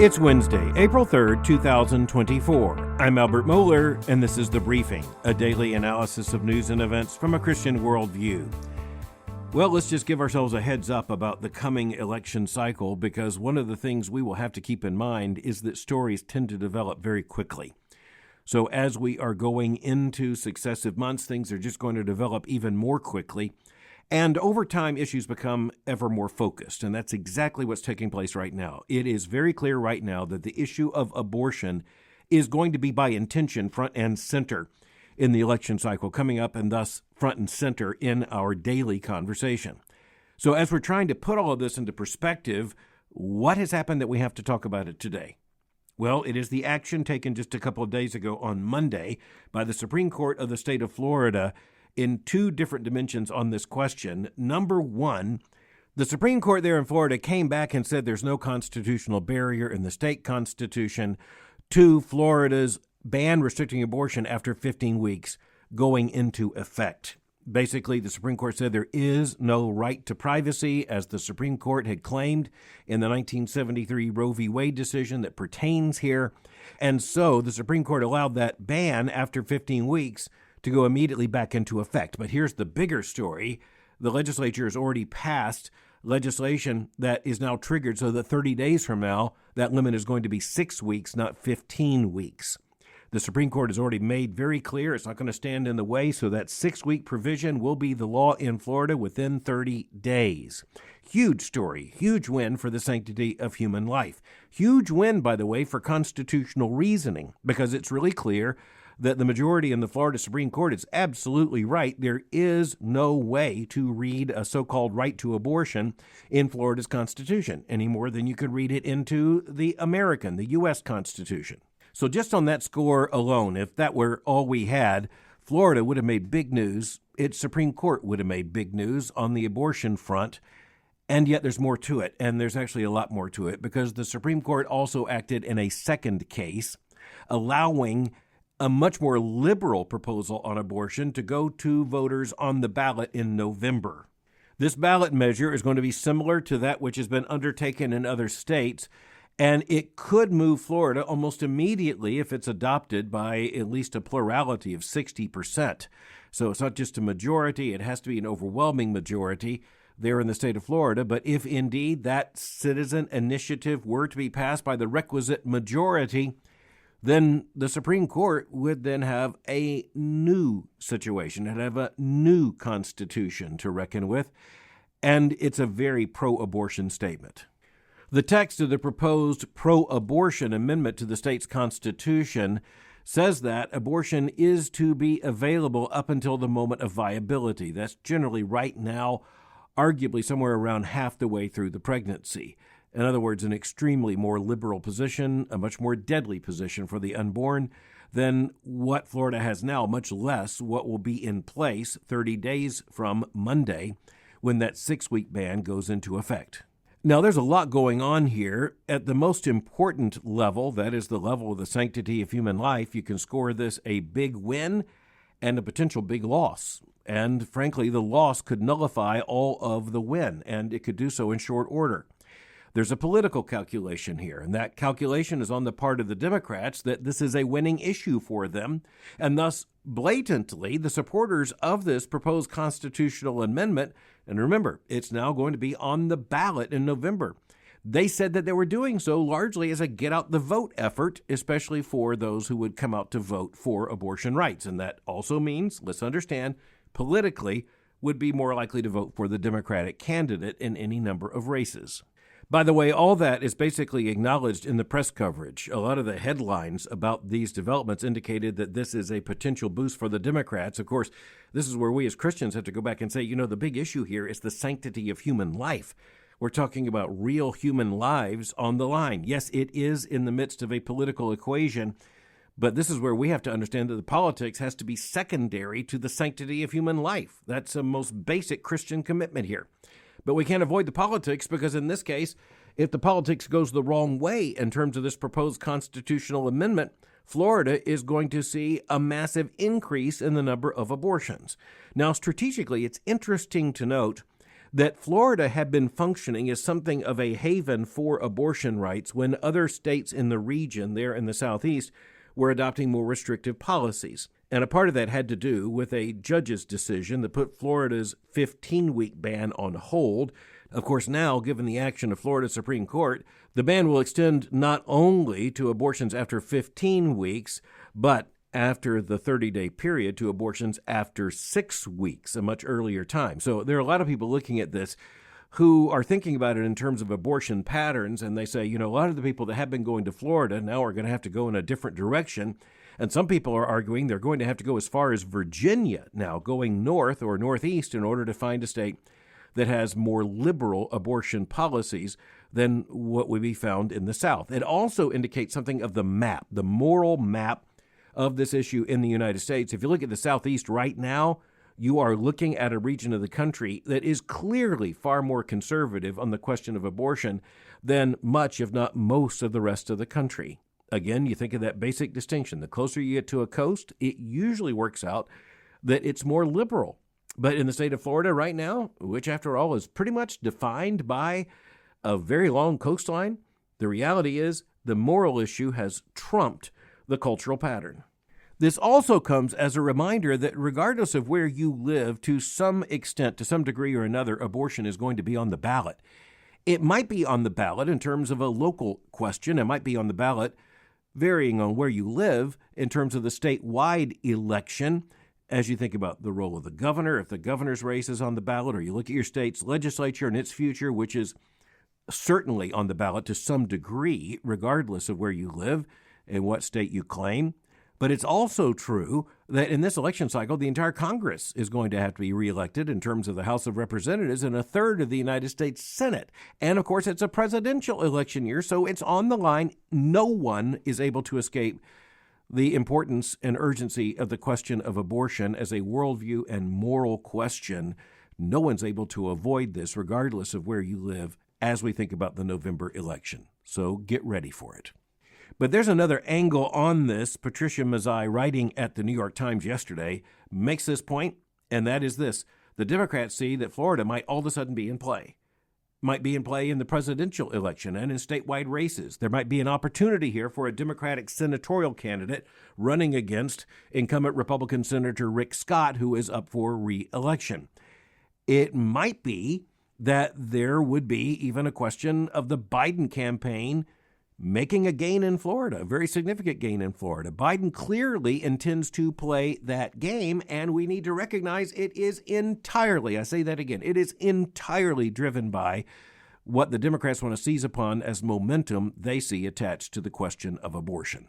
It's Wednesday, April 3rd, 2024. I'm Albert Mohler, and this is The Briefing, a daily analysis of news and events from a Christian worldview. Well, let's just give ourselves a heads up about the coming election cycle, because one of the things we will have to keep in mind is that stories tend to develop very quickly. So as we are going into successive months, things are just going to develop even more quickly. And over time, issues become ever more focused, and that's exactly what's taking place right now. It is very clear right now that the issue of abortion is going to be by intention front and center in the election cycle coming up, and thus front and center in our daily conversation. So as we're trying to put all of this into perspective, what has happened that we have to talk about it today? Well, it is the action taken just a couple of days ago on Monday by the Supreme Court of the state of Florida in two different dimensions on this question. Number one, the Supreme Court there in Florida came back and said there's no constitutional barrier in the state constitution to Florida's ban restricting abortion after 15 weeks going into effect. Basically, the Supreme Court said there is no right to privacy, as the Supreme Court had claimed in the 1973 Roe v. Wade decision that pertains here. And so the Supreme Court allowed that ban after 15 weeks to go immediately back into effect. But here's the bigger story. The legislature has already passed legislation that is now triggered so that 30 days from now, that limit is going to be 6 weeks, not 15 weeks. The Supreme Court has already made very clear it's not going to stand in the way, so that 6-week provision will be the law in Florida within 30 days. Huge story, huge win for the sanctity of human life. Huge win, by the way, for constitutional reasoning, because it's really clear that the majority in the Florida Supreme Court is absolutely right. There is no way to read a so-called right to abortion in Florida's Constitution any more than you could read it into the U.S. Constitution. So just on that score alone, if that were all we had, Florida would have made big news. Its Supreme Court would have made big news on the abortion front. And yet there's more to it, and there's actually a lot more to it, because the Supreme Court also acted in a second case, allowing a much more liberal proposal on abortion to go to voters on the ballot in November. This ballot measure is going to be similar to that which has been undertaken in other states, and it could move Florida almost immediately if it's adopted by at least a plurality of 60%. So it's not just a majority, it has to be an overwhelming majority there in the state of Florida. But if indeed that citizen initiative were to be passed by the requisite majority, then the Supreme Court would then have a new situation and have a new constitution to reckon with, and it's a very pro-abortion statement. The text of the proposed pro-abortion amendment to the state's constitution says that abortion is to be available up until the moment of viability. That's generally right now, arguably somewhere around half the way through the pregnancy. In other words, an extremely more liberal position, a much more deadly position for the unborn than what Florida has now, much less what will be in place 30 days from Monday when that 6-week ban goes into effect. Now, there's a lot going on here. At the most important level, that is the level of the sanctity of human life, you can score this a big win and a potential big loss. And frankly, the loss could nullify all of the win, and it could do so in short order. There's a political calculation here, and that calculation is on the part of the Democrats that this is a winning issue for them, and thus blatantly the supporters of this proposed constitutional amendment, and remember, it's now going to be on the ballot in November. They said that they were doing so largely as a get-out-the-vote effort, especially for those who would come out to vote for abortion rights. And that also means, let's understand, politically would be more likely to vote for the Democratic candidate in any number of races. By the way, all that is basically acknowledged in the press coverage. A lot of the headlines about these developments indicated that this is a potential boost for the Democrats. Of course, this is where we as Christians have to go back and say, the big issue here is the sanctity of human life. We're talking about real human lives on the line. Yes, it is in the midst of a political equation, but this is where we have to understand that the politics has to be secondary to the sanctity of human life. That's a most basic Christian commitment here. But we can't avoid the politics because in this case, if the politics goes the wrong way in terms of this proposed constitutional amendment, Florida is going to see a massive increase in the number of abortions. Now, strategically, it's interesting to note that Florida had been functioning as something of a haven for abortion rights when other states in the region there in the southeast were adopting more restrictive policies. And a part of that had to do with a judge's decision that put Florida's 15-week ban on hold. Of course, now, given the action of Florida's Supreme Court, the ban will extend not only to abortions after 15 weeks, but after the 30-day period to abortions after 6 weeks, a much earlier time. So there are a lot of people looking at this who are thinking about it in terms of abortion patterns, and they say, a lot of the people that have been going to Florida now are going to have to go in a different direction. And some people are arguing they're going to have to go as far as Virginia now, going north or northeast in order to find a state that has more liberal abortion policies than what would be found in the South. It also indicates something of the map, the moral map of this issue in the United States. If you look at the Southeast right now, you are looking at a region of the country that is clearly far more conservative on the question of abortion than much, if not most, of the rest of the country. Again, you think of that basic distinction. The closer you get to a coast, it usually works out that it's more liberal. But in the state of Florida right now, which after all is pretty much defined by a very long coastline, the reality is the moral issue has trumped the cultural pattern. This also comes as a reminder that regardless of where you live, to some extent, to some degree or another, abortion is going to be on the ballot. It might be on the ballot in terms of a local question. It might be on the ballot varying on where you live in terms of the statewide election. As you think about the role of the governor, if the governor's race is on the ballot, or you look at your state's legislature and its future, which is certainly on the ballot to some degree, regardless of where you live and what state you claim. But it's also true that in this election cycle, the entire Congress is going to have to be reelected in terms of the House of Representatives and a third of the United States Senate. And of course, it's a presidential election year, so it's on the line. No one is able to escape the importance and urgency of the question of abortion as a worldview and moral question. No one's able to avoid this, regardless of where you live, as we think about the November election. So get ready for it. But there's another angle on this. Patricia Mazzei, writing at the New York Times yesterday, makes this point, and that is this. The Democrats see that Florida might all of a sudden be in play. Might be in play in the presidential election and in statewide races. There might be an opportunity here for a Democratic senatorial candidate running against incumbent Republican Senator Rick Scott, who is up for re-election. It might be that there would be even a question of the Biden campaign making a gain in Florida, a very significant gain in Florida. Biden clearly intends to play that game, and we need to recognize it is entirely, I say that again, it is entirely driven by what the Democrats want to seize upon as momentum they see attached to the question of abortion.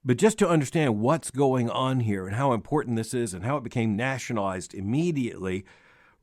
But just to understand what's going on here and how important this is and how it became nationalized immediately,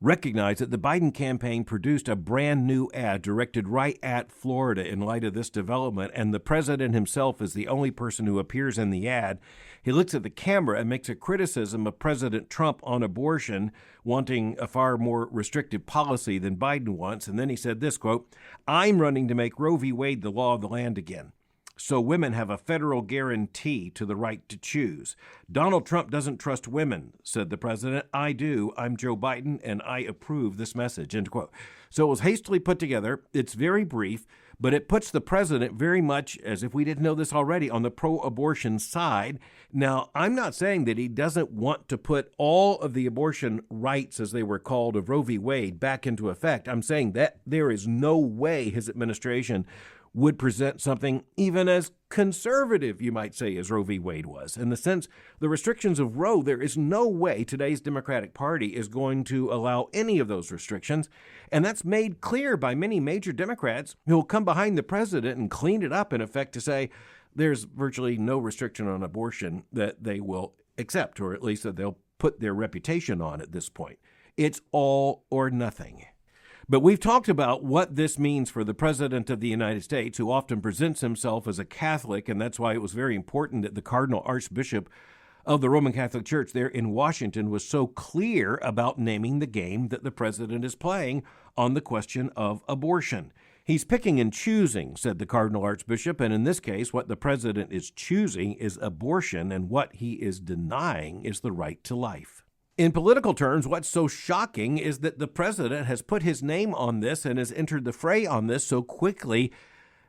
recognize that the Biden campaign produced a brand new ad directed right at Florida in light of this development, and the president himself is the only person who appears in the ad. He looks at the camera and makes a criticism of President Trump on abortion, wanting a far more restrictive policy than Biden wants, and then he said this, quote, "I'm running to make Roe v. Wade the law of the land again, so women have a federal guarantee to the right to choose. Donald Trump doesn't trust women," said the president. "I do. I'm Joe Biden, and I approve this message," end quote. So it was hastily put together. It's very brief, but it puts the president very much, as if we didn't know this already, on the pro-abortion side. Now, I'm not saying that he doesn't want to put all of the abortion rights, as they were called, of Roe v. Wade back into effect. I'm saying that there is no way his administration would present something even as conservative, you might say, as Roe v. Wade was. In the sense, the restrictions of Roe, there is no way today's Democratic Party is going to allow any of those restrictions. And that's made clear by many major Democrats who will come behind the president and clean it up, in effect, to say there's virtually no restriction on abortion that they will accept, or at least that they'll put their reputation on at this point. It's all or nothing. But we've talked about what this means for the President of the United States, who often presents himself as a Catholic, and that's why it was very important that the Cardinal Archbishop of the Roman Catholic Church there in Washington was so clear about naming the game that the president is playing on the question of abortion. He's picking and choosing, said the Cardinal Archbishop, and in this case, what the president is choosing is abortion, and what he is denying is the right to life. In political terms, what's so shocking is that the president has put his name on this and has entered the fray on this so quickly.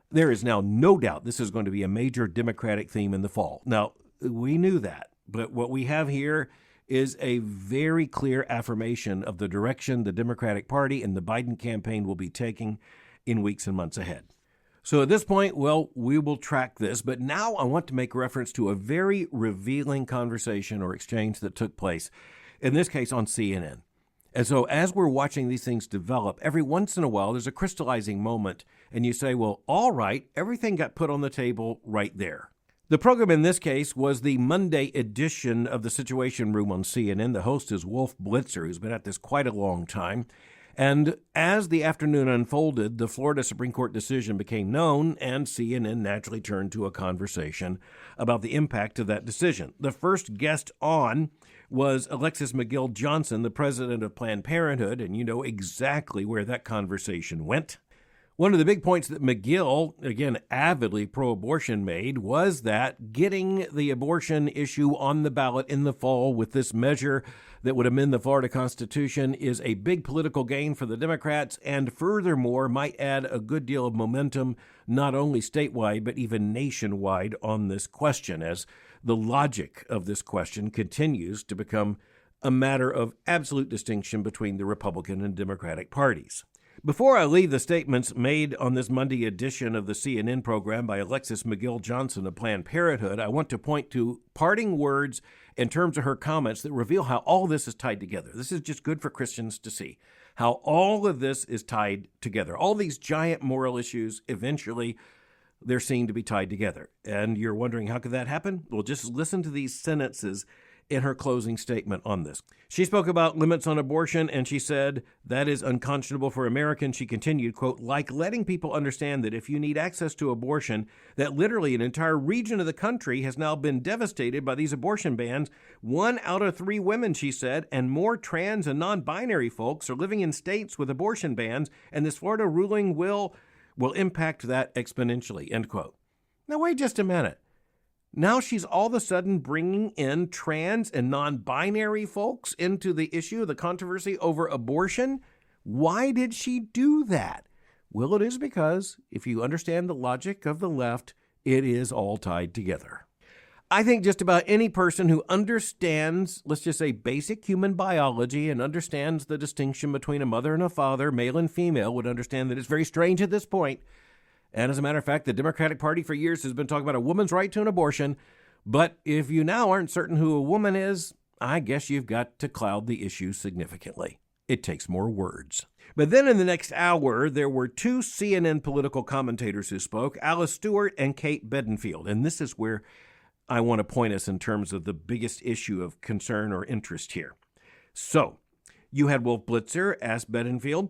There is now no doubt this is going to be a major Democratic theme in the fall. Now, we knew that, but what we have here is a very clear affirmation of the direction the Democratic Party and the Biden campaign will be taking in weeks and months ahead. So at this point, well, we will track this, but now I want to make reference to a very revealing conversation or exchange that took place, in this case on CNN. And so as we're watching these things develop, every once in a while there's a crystallizing moment, and you say, well, all right, everything got put on the table right there. The program in this case was the Monday edition of the Situation Room on CNN. The host is Wolf Blitzer, who's been at this quite a long time. And as the afternoon unfolded, the Florida Supreme Court decision became known, and CNN naturally turned to a conversation about the impact of that decision. The first guest on was Alexis McGill Johnson, the president of Planned Parenthood, and you know exactly where that conversation went. One of the big points that McGill, again, avidly pro-abortion, made was that getting the abortion issue on the ballot in the fall with this measure that would amend the Florida Constitution is a big political gain for the Democrats, and furthermore might add a good deal of momentum, not only statewide, but even nationwide on this question, as the logic of this question continues to become a matter of absolute distinction between the Republican and Democratic parties. Before I leave the statements made on this Monday edition of the CNN program by Alexis McGill Johnson of Planned Parenthood, I want to point to parting words in terms of her comments that reveal how all this is tied together. This is just good for Christians to see how all of this is tied together. All these giant moral issues, eventually, they're seen to be tied together. And you're wondering, how could that happen? Well, just listen to these sentences in her closing statement on this. She spoke about limits on abortion, and she said, that is unconscionable for Americans. She continued, quote, like letting people understand that if you need access to abortion, that literally an entire region of the country has now been devastated by these abortion bans. 1 out of 3 women, she said, and more trans and non-binary folks are living in states with abortion bans, and this Florida ruling will impact that exponentially, end quote. Now, wait just a minute. Now she's all of a sudden bringing in trans and non-binary folks into the issue of the controversy over abortion. Why did she do that? Well, it is because if you understand the logic of the left, it is all tied together. I think just about any person who understands, let's just say, basic human biology and understands the distinction between a mother and a father, male and female, would understand that it's very strange at this point. And as a matter of fact, the Democratic Party for years has been talking about a woman's right to an abortion. But if you now aren't certain who a woman is, I guess you've got to cloud the issue significantly. It takes more words. But then in the next hour, there were 2 CNN political commentators who spoke, Alice Stewart and Kate Bedingfield. And this is where I want to point us in terms of the biggest issue of concern or interest here. So you had Wolf Blitzer ask Bedingfield,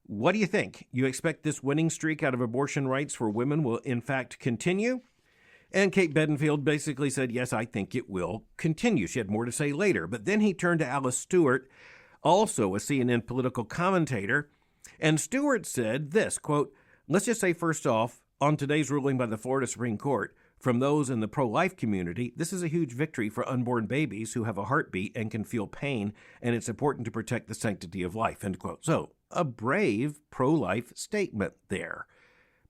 what do you think? You expect this winning streak out of abortion rights for women will in fact continue? And Kate Bedingfield basically said, yes, I think it will continue. She had more to say later. But then he turned to Alice Stewart, also a CNN political commentator, and Stewart said this, quote, let's just say first off, on today's ruling by the Florida Supreme Court, from those in the pro-life community, this is a huge victory for unborn babies who have a heartbeat and can feel pain, and it's important to protect the sanctity of life, end quote. So, a brave pro-life statement there.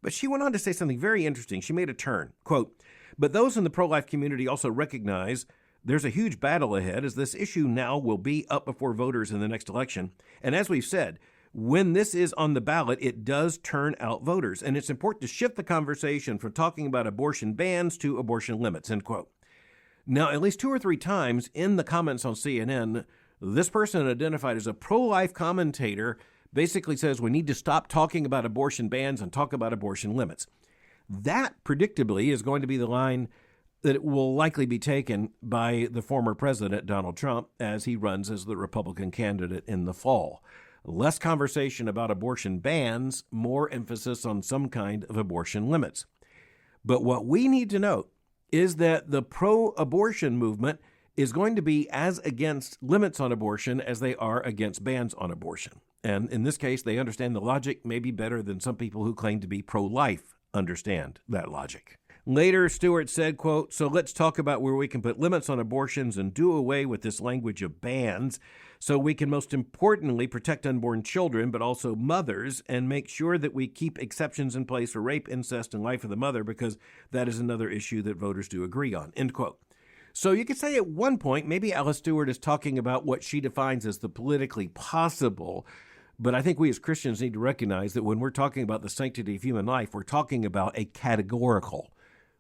But she went on to say something very interesting. She made a turn. Quote, but those in the pro-life community also recognize there's a huge battle ahead as this issue now will be up before voters in the next election. And as we've said, when this is on the ballot, it does turn out voters. And it's important to shift the conversation from talking about abortion bans to abortion limits, end quote. Now, at least 2 or 3 times in the comments on CNN, this person identified as a pro-life commentator basically says we need to stop talking about abortion bans and talk about abortion limits. That, predictably, is going to be the line that will likely be taken by the former president, Donald Trump, as he runs as the Republican candidate in the fall. Less conversation about abortion bans, more emphasis on some kind of abortion limits. But what we need to note is that the pro-abortion movement is going to be as against limits on abortion as they are against bans on abortion. And in this case, they understand the logic maybe better than some people who claim to be pro-life understand that logic. Later, Stewart said, quote, "So let's talk about where we can put limits on abortions and do away with this language of bans so we can most importantly protect unborn children, but also mothers, and make sure that we keep exceptions in place for rape, incest, and life of the mother, because that is another issue that voters do agree on," end quote. So you could say at one point, maybe Alice Stewart is talking about what she defines as the politically possible. But I think we as Christians need to recognize that when we're talking about the sanctity of human life, we're talking about a categorical,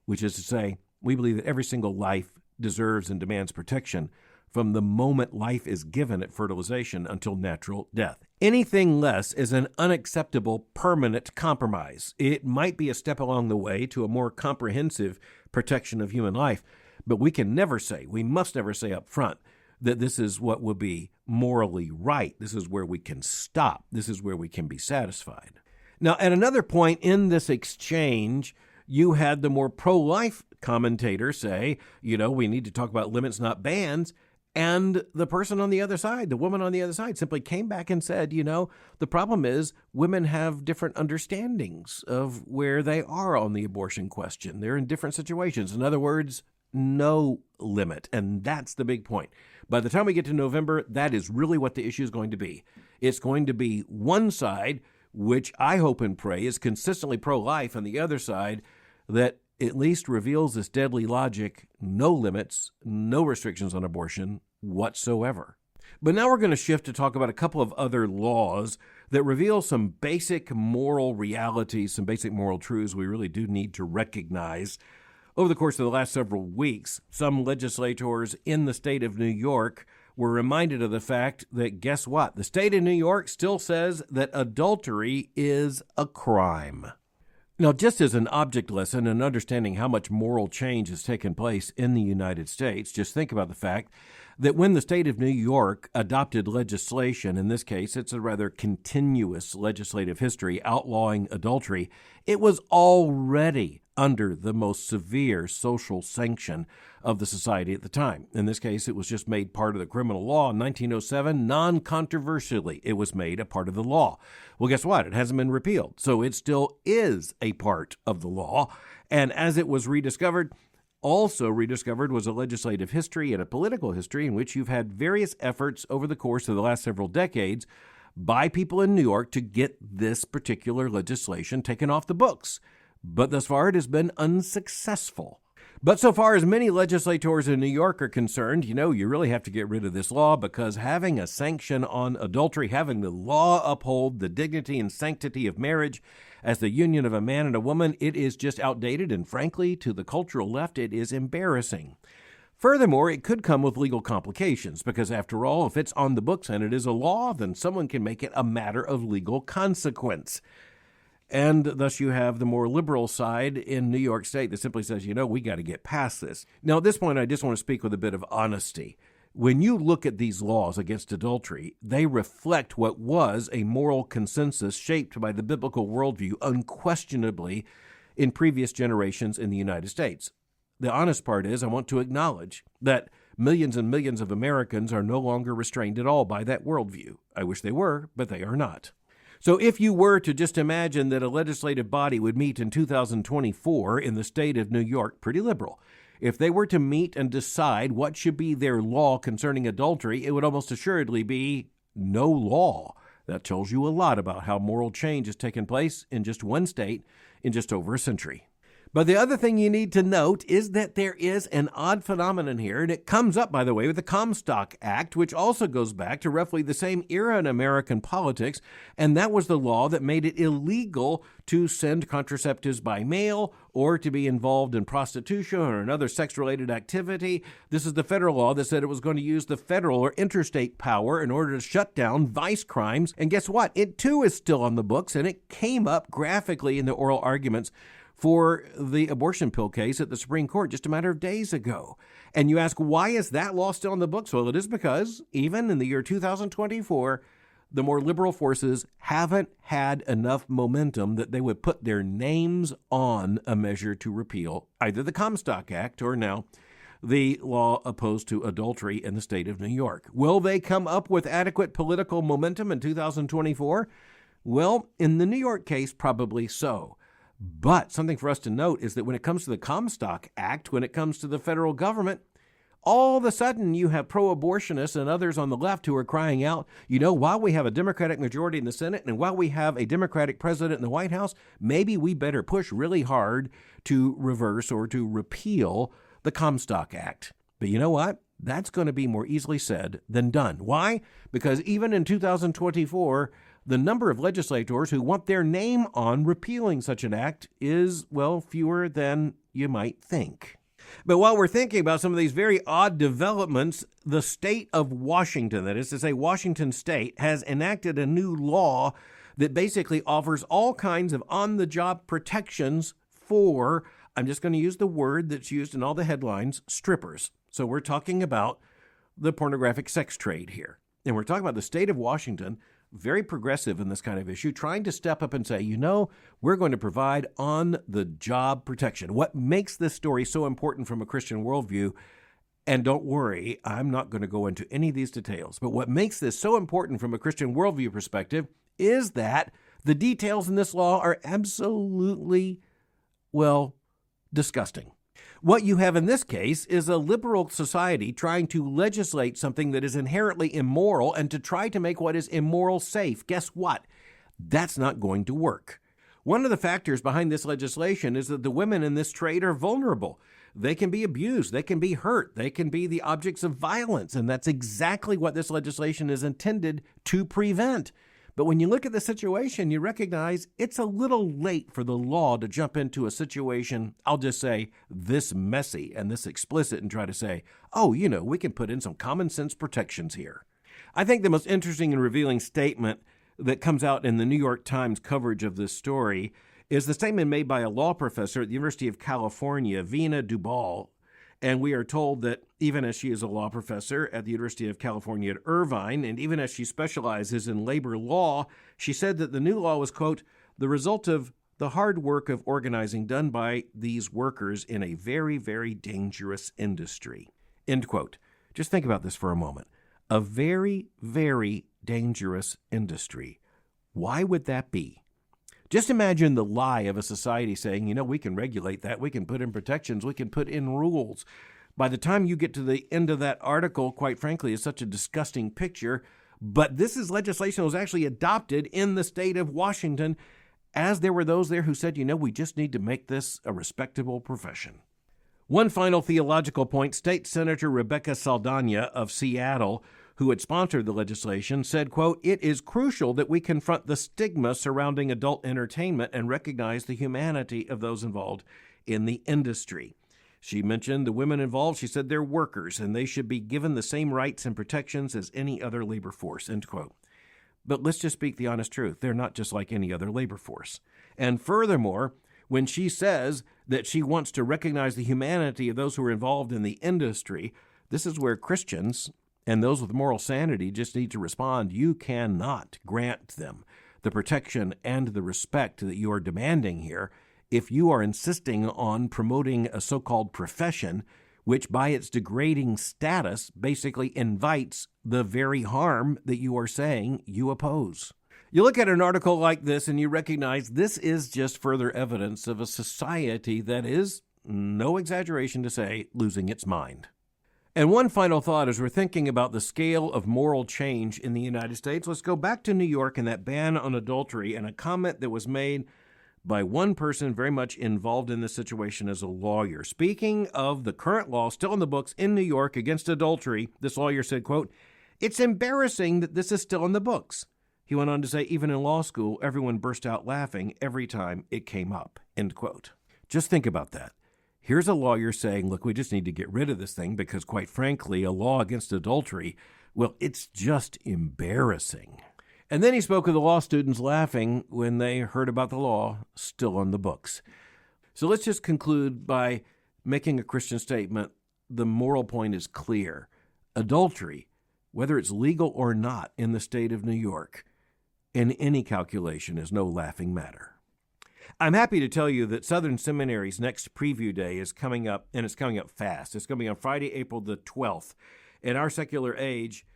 which is to say, we believe that every single life deserves and demands protection from the moment life is given at fertilization until natural death. Anything less is an unacceptable permanent compromise. It might be a step along the way to a more comprehensive protection of human life, but we must never say up front that this is what would be morally right. This is where we can stop. This is where we can be satisfied. Now, at another point in this exchange, you had the more pro-life commentator say, we need to talk about limits, not bans. And the person on the other side, the woman on the other side, simply came back and said, the problem is women have different understandings of where they are on the abortion question. They're in different situations. In other words, no limit. And that's the big point. By the time we get to November, that is really what the issue is going to be. It's going to be one side, which I hope and pray is consistently pro-life, and the other side that at least reveals this deadly logic: no limits, no restrictions on abortion whatsoever. But now we're going to shift to talk about a couple of other laws that reveal some basic moral realities, some basic moral truths we really do need to recognize. Over the course of the last several weeks, some legislators in the state of New York were reminded of the fact that, guess what? The state of New York still says that adultery is a crime. Now, just as an object lesson in understanding how much moral change has taken place in the United States, just think about the fact that when the state of New York adopted legislation, in this case, it's a rather continuous legislative history outlawing adultery, it was already under the most severe social sanction of the society at the time. In this case, it was just made part of the criminal law in 1907. Non-controversially, it was made a part of the law. Well, guess what? It hasn't been repealed, so it still is a part of the law. And as it was rediscovered, also rediscovered was a legislative history and a political history in which you've had various efforts over the course of the last several decades by people in New York to get this particular legislation taken off the books. But thus far, it has been unsuccessful. But so far as many legislators in New York are concerned, you really have to get rid of this law, because having a sanction on adultery, having the law uphold the dignity and sanctity of marriage as the union of a man and a woman, it is just outdated, and frankly, to the cultural left, it is embarrassing. Furthermore, it could come with legal complications, because after all, if it's on the books and it is a law, then someone can make it a matter of legal consequence. And thus you have the more liberal side in New York State that simply says, we got to get past this. Now, at this point, I just want to speak with a bit of honesty. When you look at these laws against adultery, they reflect what was a moral consensus shaped by the biblical worldview unquestionably in previous generations in the United States. The honest part is, I want to acknowledge that millions and millions of Americans are no longer restrained at all by that worldview. I wish they were, but they are not. So if you were to just imagine that a legislative body would meet in 2024 in the state of New York, pretty liberal, if they were to meet and decide what should be their law concerning adultery, it would almost assuredly be no law. That tells you a lot about how moral change has taken place in just one state in just over a century. But the other thing you need to note is that there is an odd phenomenon here, and it comes up, by the way, with the Comstock Act, which also goes back to roughly the same era in American politics, and that was the law that made it illegal to send contraceptives by mail or to be involved in prostitution or another sex-related activity. This is the federal law that said it was going to use the federal or interstate power in order to shut down vice crimes, and guess what? It too is still on the books, and it came up graphically in the oral arguments for the abortion pill case at the Supreme Court just a matter of days ago. And you ask, why is that law still on the books? Well, it is because even in the year 2024, the more liberal forces haven't had enough momentum that they would put their names on a measure to repeal either the Comstock Act or now the law opposed to adultery in the state of New York. Will they come up with adequate political momentum in 2024? Well, in the New York case, probably so. But something for us to note is that when it comes to the Comstock Act, when it comes to the federal government, all of a sudden you have pro-abortionists and others on the left who are crying out, while we have a Democratic majority in the Senate and while we have a Democratic president in the White House, maybe we better push really hard to reverse or to repeal the Comstock Act. But you know what? That's going to be more easily said than done. Why? Because even in 2024, the number of legislators who want their name on repealing such an act is, fewer than you might think. But while we're thinking about some of these very odd developments, the state of Washington, that is to say Washington State, has enacted a new law that basically offers all kinds of on-the-job protections for, I'm just going to use the word that's used in all the headlines, strippers. So we're talking about the pornographic sex trade here. And we're talking about the state of Washington, very progressive in this kind of issue, trying to step up and say, we're going to provide on-the-job protection. What makes this story so important from a Christian worldview, and don't worry, I'm not going to go into any of these details, but what makes this so important from a Christian worldview perspective is that the details in this law are absolutely, disgusting. What you have in this case is a liberal society trying to legislate something that is inherently immoral and to try to make what is immoral safe. Guess what? That's not going to work. One of the factors behind this legislation is that the women in this trade are vulnerable. They can be abused. They can be hurt. They can be the objects of violence. And that's exactly what this legislation is intended to prevent. But when you look at the situation, you recognize it's a little late for the law to jump into a situation, I'll just say, this messy and this explicit and try to say, we can put in some common sense protections here. I think the most interesting and revealing statement that comes out in the New York Times coverage of this story is the statement made by a law professor at the University of California, Veena Dubal. And we are told that even as she is a law professor at the University of California at Irvine, and even as she specializes in labor law, she said that the new law was, quote, the result of the hard work of organizing done by these workers in a very, very dangerous industry, end quote. Just think about this for a moment. A very, very dangerous industry. Why would that be? Just imagine the lie of a society saying, we can regulate that, we can put in protections, we can put in rules. By the time you get to the end of that article, quite frankly, it's such a disgusting picture. But this is legislation that was actually adopted in the state of Washington, as there were those there who said, we just need to make this a respectable profession. One final theological point, State Senator Rebecca Saldana of Seattle, who had sponsored the legislation, said, quote, it is crucial that we confront the stigma surrounding adult entertainment and recognize the humanity of those involved in the industry. She mentioned the women involved. She said they're workers and they should be given the same rights and protections as any other labor force, end quote. But let's just speak the honest truth. They're not just like any other labor force. And furthermore, when she says that she wants to recognize the humanity of those who are involved in the industry, this is where Christians and those with moral sanity just need to respond. You cannot grant them the protection and the respect that you are demanding here if you are insisting on promoting a so-called profession which by its degrading status basically invites the very harm that you are saying you oppose. You look at an article like this and you recognize this is just further evidence of a society that is, no exaggeration to say, losing its mind. And one final thought as we're thinking about the scale of moral change in the United States, let's go back to New York and that ban on adultery and a comment that was made by one person very much involved in this situation as a lawyer. Speaking of the current law still in the books in New York against adultery, this lawyer said, quote, it's embarrassing that this is still in the books. He went on to say, even in law school, everyone burst out laughing every time it came up, end quote. Just think about that. Here's a lawyer saying, look, we just need to get rid of this thing because, quite frankly, a law against adultery, it's just embarrassing. And then he spoke of the law students laughing when they heard about the law still on the books. So let's just conclude by making a Christian statement. The moral point is clear. Adultery, whether it's legal or not in the state of New York, in any calculation is no laughing matter. I'm happy to tell you that Southern Seminary's next preview day is coming up, and it's coming up fast. It's going to be on Friday, April the 12th. In our secular age,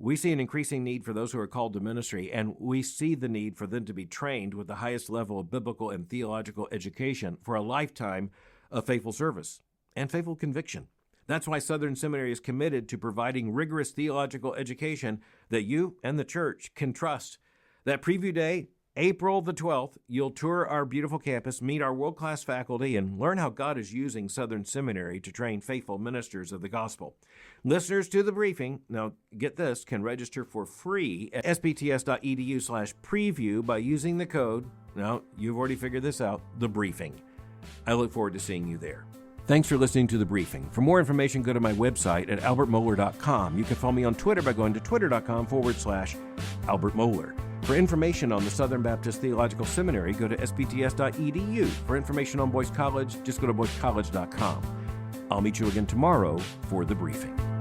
We see an increasing need for those who are called to ministry, and we see the need for them to be trained with the highest level of biblical and theological education for a lifetime of faithful service and faithful conviction. That's why Southern Seminary is committed to providing rigorous theological education that you and the church can trust. That preview day, April the 12th, you'll tour our beautiful campus, meet our world-class faculty, and learn how God is using Southern Seminary to train faithful ministers of the gospel. Listeners to the briefing, now get this, can register for free at sbts.edu/preview by using the code, now you've already figured this out, the briefing. I look forward to seeing you there. Thanks for listening to The Briefing. For more information, go to my website at albertmohler.com. You can follow me on Twitter by going to twitter.com/Albert Mohler. For information on the Southern Baptist Theological Seminary, go to sbts.edu. For information on Boyce College, just go to boycecollege.com. I'll meet you again tomorrow for The Briefing.